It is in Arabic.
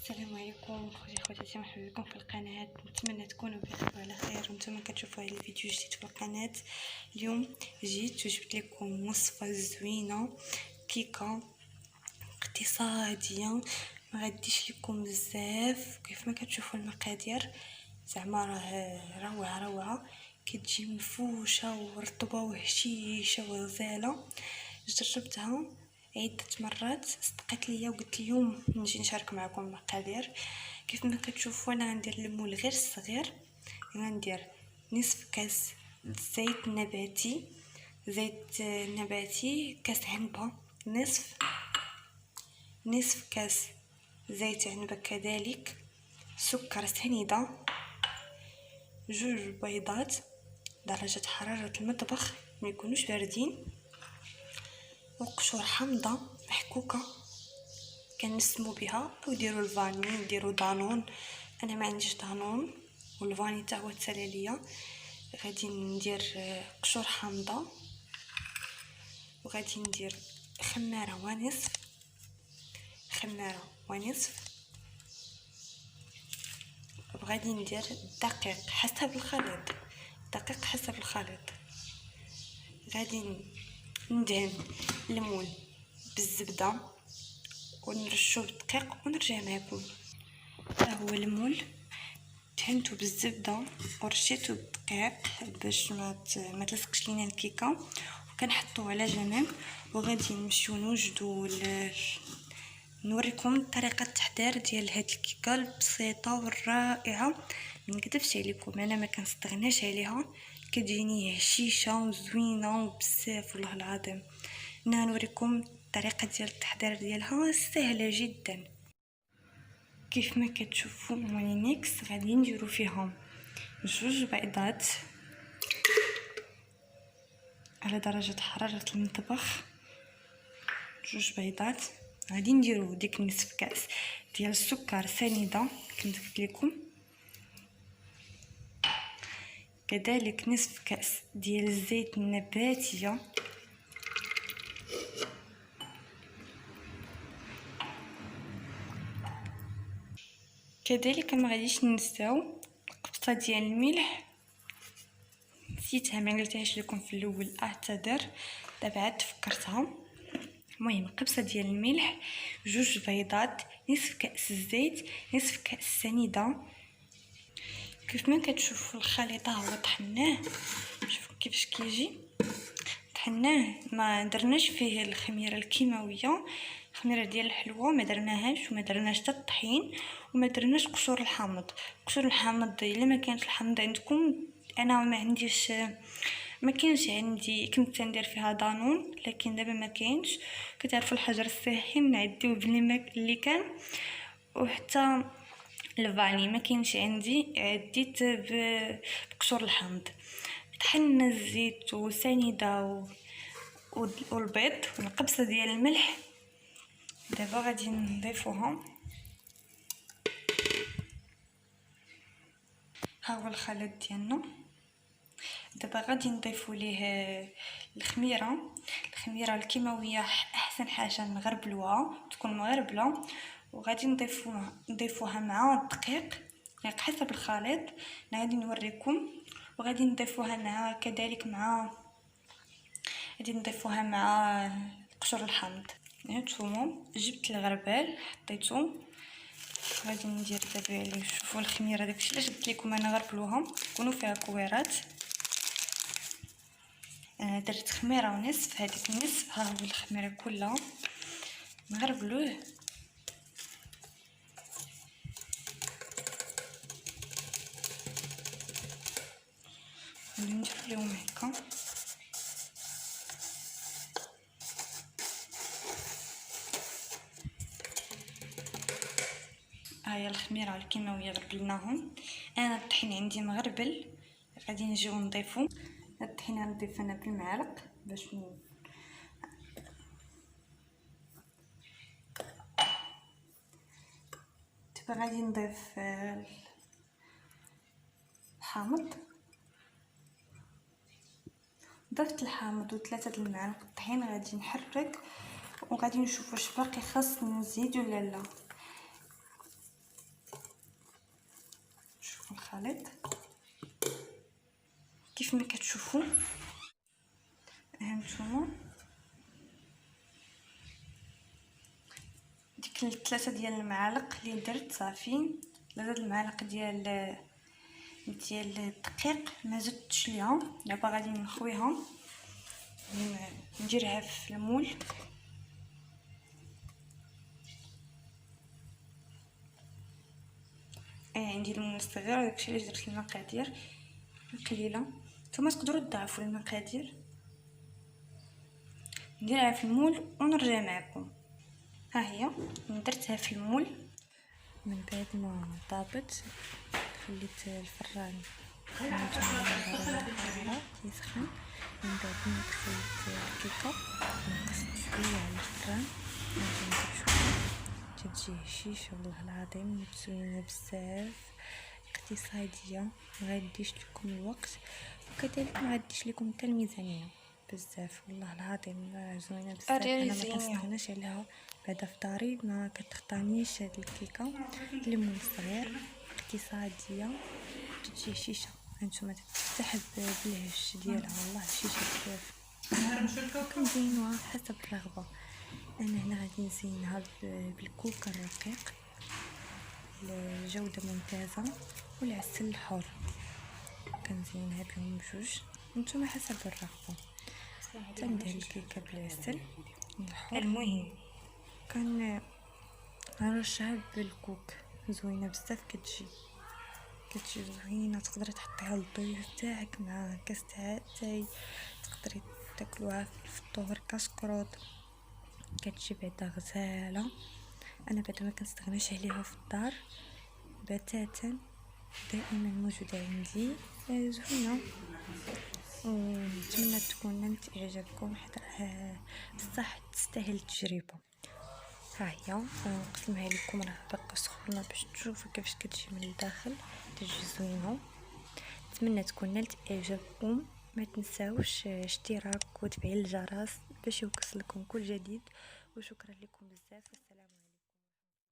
السلام عليكم خواتاتي، مرحبا بكم في القناه. نتمنى تكونوا بخير وعلى خير وانتم كتشوفوا هذا الفيديو جديد في القناه. اليوم جيت وجبت لكم وصفه زوينه، كيكه اقتصاديه، ما غاديش لكم بزاف. كيف ما كتشوفوا المقادير زعما راه روعه، كتجي منفوشه ورطبه وهشيشه وغزاله. جربتها عدة مرات، صدقت ليا وقلت اليوم نجي نشارك معكم المقادير. كيف ما كتشوفوا انا غندير المول غير الصغير، غندير نصف كاس زيت نباتي، كاس عنبه، نصف كاس زيت عنبه، كذلك سكر سنيده، 2 بيضات درجة حرارة المطبخ ما يكونوش باردين، وقشور حامضة محكوكة كنسمو بها، او ديروا الفاني، ديروا دانون. انا ما عنديش دانون والفاني حتى هو تسالى ليا. غادي ندير قشور حامضة، وغادي ندير خمارة ونصف، وغادي ندير الدقيق حسب الخليط. غادي ندهن المول بالزبده ونرشوه بالدقيق ونرجع معكم. ها هو المول، دهنته بالزبده ورشيته بالدقيق باش ما تلصقش لينا الكيكه، وكنحطوه على جنب. وغادي نمشيو نوجدوا نوريكم طريقه التحضير ديال هاد الكيكه البسيطه والرائعه. ما نكذبش عليكم، انا ما كنستغناش عليها، كتجيني هشيشه وزوينه وبزاف والله العظيم. انا نوريكم الطريقه ديال التحضير ديالها سهله جدا. كيف ما كتشوفوا مونيكس غادي نديرو فيهم 2 بيضات على درجه حراره المطبخ، 2 بيضات. غادي نديرو ديك نصف كاس ديال السكر سنيده كنت قلت لكم، كذلك نصف كاس ديال الزيت النباتيه، كذلك ما غاديش ننساو قبطه ديال الملح، نسيتها ما قلتهاش لكم في الاول، اعتذر، دابا عاد تفكرتها. المهم قبصه ديال الملح، 2 بيضات، نصف كاس الزيت، نصف كاس السنيده. كيف ما كتشوفوا الخليط هو طحناه، شوفوا كيفاش كيجي طحناه، ما درناش فيه الخميره الكيماويه، الخميره ديال الحلوه ما درناهاش، وما درناش حتى الطحين، وما درناش قشور الحامض. الا ما كانش الحامض عندكم، انا ما كانش عندي، كنت ندير فيها دانون، لكن دابا ما كاينش. كتعرفوا الحجر الصحي نعديوه اللي كان، وحتى الفاني ما كاينش عندي، عديت بقشور الحامض. طحنا الزيت وسنيده والبيض والقبصه ديال الملح. دابا غادي نضيفوها، ها هو الخليط ديالنا. دابا غادي نضيفوا ليه الخميره الكيماويه، احسن حاجه نغربلوها تكون مغربله، وغادي نضيفوها مع الدقيق حسب الخليط غادي نوريكم. وغادي نضيفوها مع كذلك غادي نضيفوها مع قشور الحامض. هانتوما جبت الغربال حطيته، غادي ندير دابا عليه. شوفوا الخميره داكشي علاش قلت لكم انا غربلوها، تكونوا فيها كويرات. درت خميره ونصف، هذيك النصف ها هو الخميره كلها نغربلوه. ندير لهم هكا، هاهي الخميره الكيماويه غربلناهم. انا الطحين عندي مغربل، غادي نجيو نضيفو الطحينه، نضيف انا بالمعلق باش دابا غادي نضيف الحامض. ضفت الحامض و3 المعالق الطحين، غادي نحرك وغادي نشوف واش باقي خاص نزيد ولا لا. الخليط كيف ما كتشوفوا. هانتوما ديك 3 ديال المعالق اللي درت صافي، 3 المعالق ديال الدقيق ما زدتش ليها. دابا غادي نخويها نديرها في المول. عندي المول الصغير، داكشي علاش درت المقادير قليله. نتوما تقدروا تضاعفوا المقادير. نديرها في المول ونرجع معكم. ها هي درتها في المول. من بعد ما طابت خليت الفران يسخن. من بعد ما كسيت الكيكه نقصت شويه على الفران. تجي هشيشه والله العظيم زوينه بزاف، اقتصاديه، ما غاديش لكم الوقت وكذلك ما غاديش لكم حتى الميزانيه بزاف. والله العظيم زوينه بزاف. انا ما كنستغناش عليها بعدا في داري، ما كتخطانيش هاد الكيكه. الليمون صغير اقتصاديه تجي هشيشه. هانتوما تفتح بالهش ديالها والله هشيشه بزاف. كنزينوها حسب الرغبه. انا هنا غادي نزينها بالكوكا الرقيق الجوده ممتازه والعسل الحر، كنزينها بهم بجوج. نتوما حسب الرغبه. تندهن الكيكه بالعسل الحر. المهم نرشها بالكوك، زوينه بزاف. كتجي زوينه، تقدري تحطيها للضيوف تاعك مع كاس تاع اتاي، تقدري تاكلوها في الفطور كشكروط. كتجي بعدا غزاله. انا بعدا ما كنستغناش عليها في الدار بتاتا، دائما موجوده عندي. زوينه ونتمنى تكون نالت اعجابكم، حيت بصح تستاهل التجربه. ها هي نقسمها لكم، راه باقا سخونه باش تشوفوا كيفاش كتجي من الداخل. تجي زوينه. نتمنى تكون نالت اعجابكم. ما تنساوش اشتراك وتفعيل الجرس باش يوصلكم كل جديد. وشكرا لكم بزاف.